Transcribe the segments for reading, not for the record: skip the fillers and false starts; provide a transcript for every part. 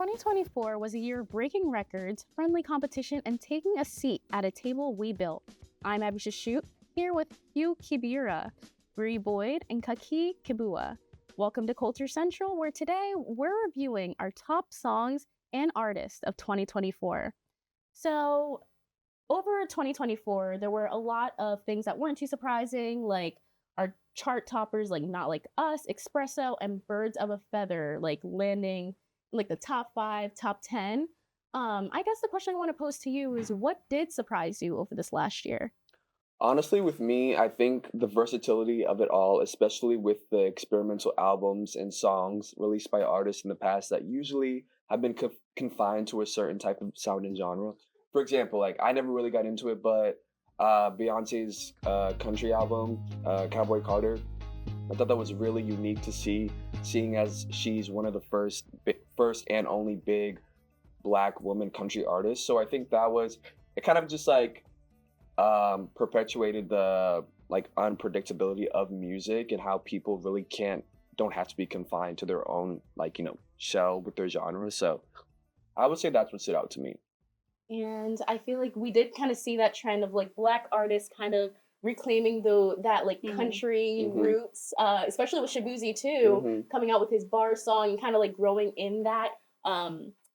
2024 was a year of breaking records, friendly competition, and taking a seat at a table we built. I'm Abby Chachoute, here with Hugh, Kibera, Bree Boyd, and Kakii Kibua. Welcome to Culture Central, where today we're reviewing our top songs and artists of 2024. So, over 2024, there were a lot of things that weren't too surprising, like our chart toppers, like Not Like Us, Espresso, and Birds of a Feather, like landing like the top 5, top 10. I guess the question I want to pose to you is, what did surprise you over this last year? Honestly, with me, I think the versatility of it all, especially with the experimental albums and songs released by artists in the past that usually have been confined to a certain type of sound and genre. For example, like I never really got into it, but Beyonce's country album, Cowboy Carter, I thought that was really unique to see, seeing as she's one of the first and only big Black woman country artists. So I think that was it. Kind of just like perpetuated the like unpredictability of music and how people really don't have to be confined to their own shell with their genre. So I would say that's what stood out to me. And I feel like we did kind of see that trend of like Black artists kind of reclaiming that like country roots, especially with Shabuzi too, coming out with his bar song and kind of like growing in that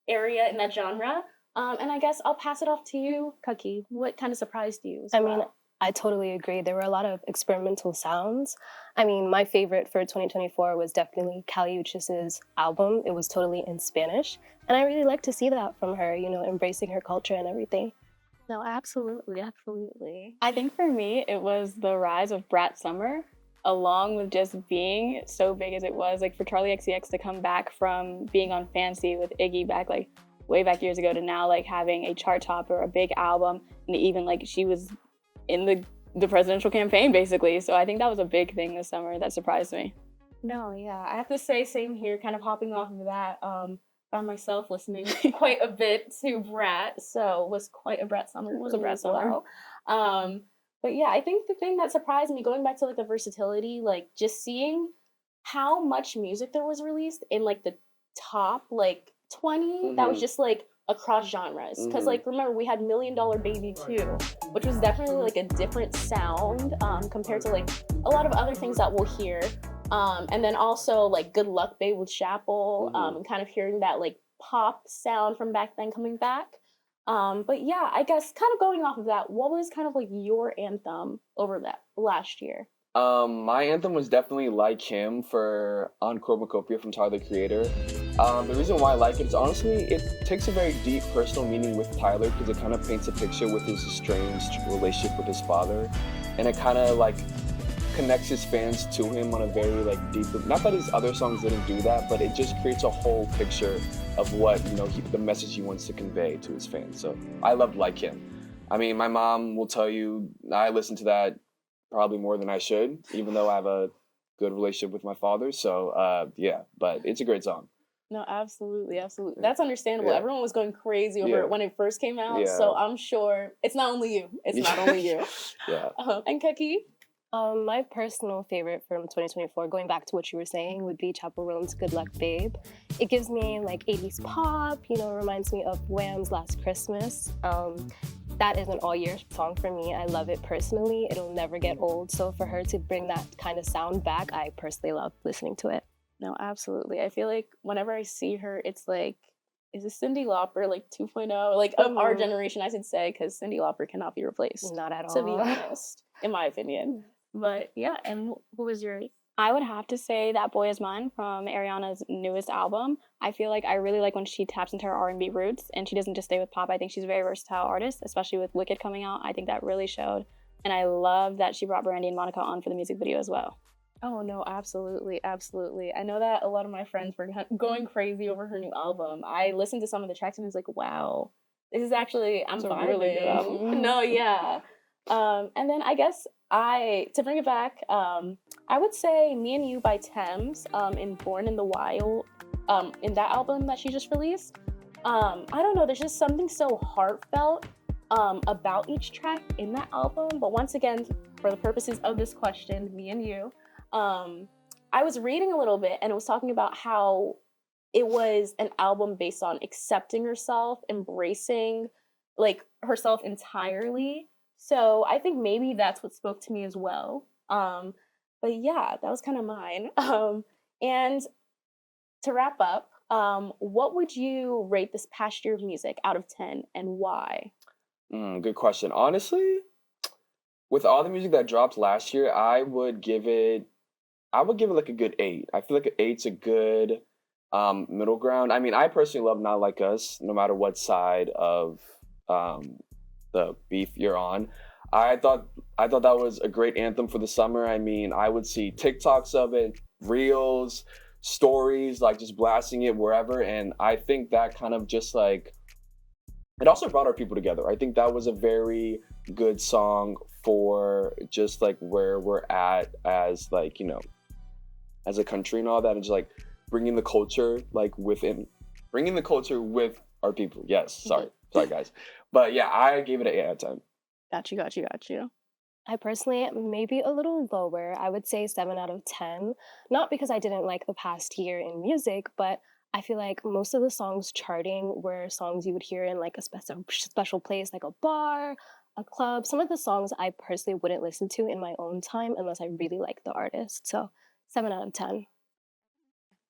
area, in that genre. And I guess I'll pass it off to you, Kakii. What kind of surprised you? I mean, I totally agree. There were a lot of experimental sounds. I mean, my favorite for 2024 was definitely Kakii Kibua's album. It was totally in Spanish. And I really like to see that from her, embracing her culture and everything. No, absolutely, absolutely. I think for me, it was the rise of Brat Summer, along with just being so big as it was. Like for Charlie XCX to come back from being on Fancy with Iggy back like way back years ago to now like having a chart topper, a big album, and even like she was in the presidential campaign basically. So I think that was a big thing this summer that surprised me. No, yeah, I have to say, same here, kind of hopping off of that. Found myself listening quite a bit to Brat, so it was quite a Brat summer. It was a Brat summer. But yeah, I think the thing that surprised me, going back to like the versatility, like just seeing how much music there was released in like the top like 20 that was just like across genres. Because like remember, we had $1 Million Baby too, which was definitely like a different sound compared to like a lot of other things that we'll hear. And then also like Good Luck Babe with Chapel, kind of hearing that like pop sound from back then coming back. But yeah, I guess kind of going off of that, what was kind of like your anthem over that last year? My anthem was definitely Like Him for On Cornucopia from Tyler, the Creator. The reason why I like it is honestly, it takes a very deep personal meaning with Tyler because it kind of paints a picture with his estranged relationship with his father. And it kind of like connects his fans to him on a very like deep, not that his other songs didn't do that, but it just creates a whole picture of what the message he wants to convey to his fans. So I loved Like Him. I mean, my mom will tell you I listen to that probably more than I should, even though I have a good relationship with my father. So yeah, but it's a great song. No, absolutely, absolutely. That's understandable. Yeah. Everyone was going crazy over it when it first came out. Yeah. So I'm sure it's not only you. It's not only you. Yeah. And Kakii? My personal favorite from 2024, going back to what you were saying, would be Chappell Roan's Good Luck Babe. It gives me like 80s pop, reminds me of Wham's Last Christmas. That is an all-year song for me. I love it personally. It'll never get old. So for her to bring that kind of sound back, I personally love listening to it. No, absolutely. I feel like whenever I see her, it's like, is it Cyndi Lauper, like 2.0? Like of our generation, I should say, because Cyndi Lauper cannot be replaced. Not at all. To be honest, in my opinion. But yeah, and who was yours? I would have to say That Boy Is Mine from Ariana's newest album. I feel like I really like when she taps into her R&B roots and she doesn't just stay with pop. I think she's a very versatile artist, especially with Wicked coming out. I think that really showed. And I love that she brought Brandy and Monica on for the music video as well. Oh, no, absolutely, absolutely. I know that a lot of my friends were going crazy over her new album. I listened to some of the tracks and I was like, wow, this is actually, I'm vibing. Really good album. No, yeah. And then I guess to bring it back, I would say Me and You by Thames in Born in the Wild, in that album that she just released. I don't know, there's just something so heartfelt about each track in that album. But once again, for the purposes of this question, Me and You, I was reading a little bit and it was talking about how it was an album based on accepting herself, embracing like herself entirely. So I think maybe that's what spoke to me as well. But yeah, that was kind of mine. And to wrap up, what would you rate this past year of music out of 10 and why? Good question. Honestly, with all the music that dropped last year, I would give it like a good 8. I feel like an 8's a good middle ground. I mean, I personally love Not Like Us, no matter what side of the beef you're on. I thought that was a great anthem for the summer. I mean, I would see TikToks of it, reels, stories, like just blasting it wherever. And I think that kind of just like it also brought our people together. I think that was a very good song for just like where we're at as like, as a country and all that, and just like bringing the culture with our people. Yes, sorry guys. But yeah, I gave it an 8 out of 10. Got you. I personally, maybe a little lower. I would say 7 out of 10. Not because I didn't like the past year in music, but I feel like most of the songs charting were songs you would hear in like a special place, like a bar, a club. Some of the songs I personally wouldn't listen to in my own time unless I really like the artist. So 7 out of 10.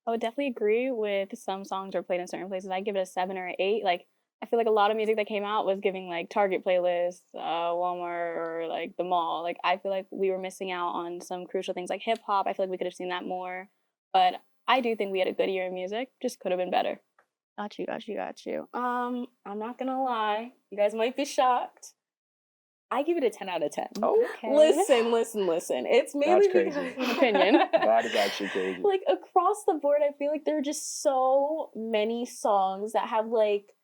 I would definitely agree with some songs are played in certain places. I give it a 7 or an 8. Like, I feel like a lot of music that came out was giving like Target playlists, Walmart, or like the mall. Like, I feel like we were missing out on some crucial things like hip hop. I feel like we could have seen that more. But I do think we had a good year in music. Just could have been better. Got you. I'm not gonna lie. You guys might be shocked. I give it a 10 out of 10. Okay. Listen. It's mainly That's crazy. because opinion. That is actually crazy. Like across the board, I feel like there are just so many songs that have like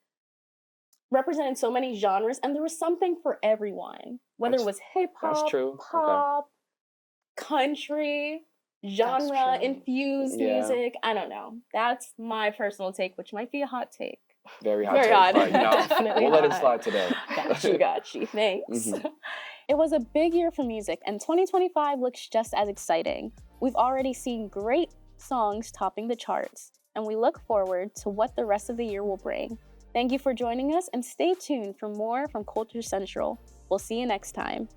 represented so many genres, and there was something for everyone. Whether it was hip hop, pop, country, genre infused music. I don't know. That's my personal take, which might be a hot take. Very hot Very take, hot. but Definitely we'll let it hot. slide today. Got you. Thanks. It was a big year for music, and 2025 looks just as exciting. We've already seen great songs topping the charts, and we look forward to what the rest of the year will bring. Thank you for joining us, and stay tuned for more from Culture Central. We'll see you next time.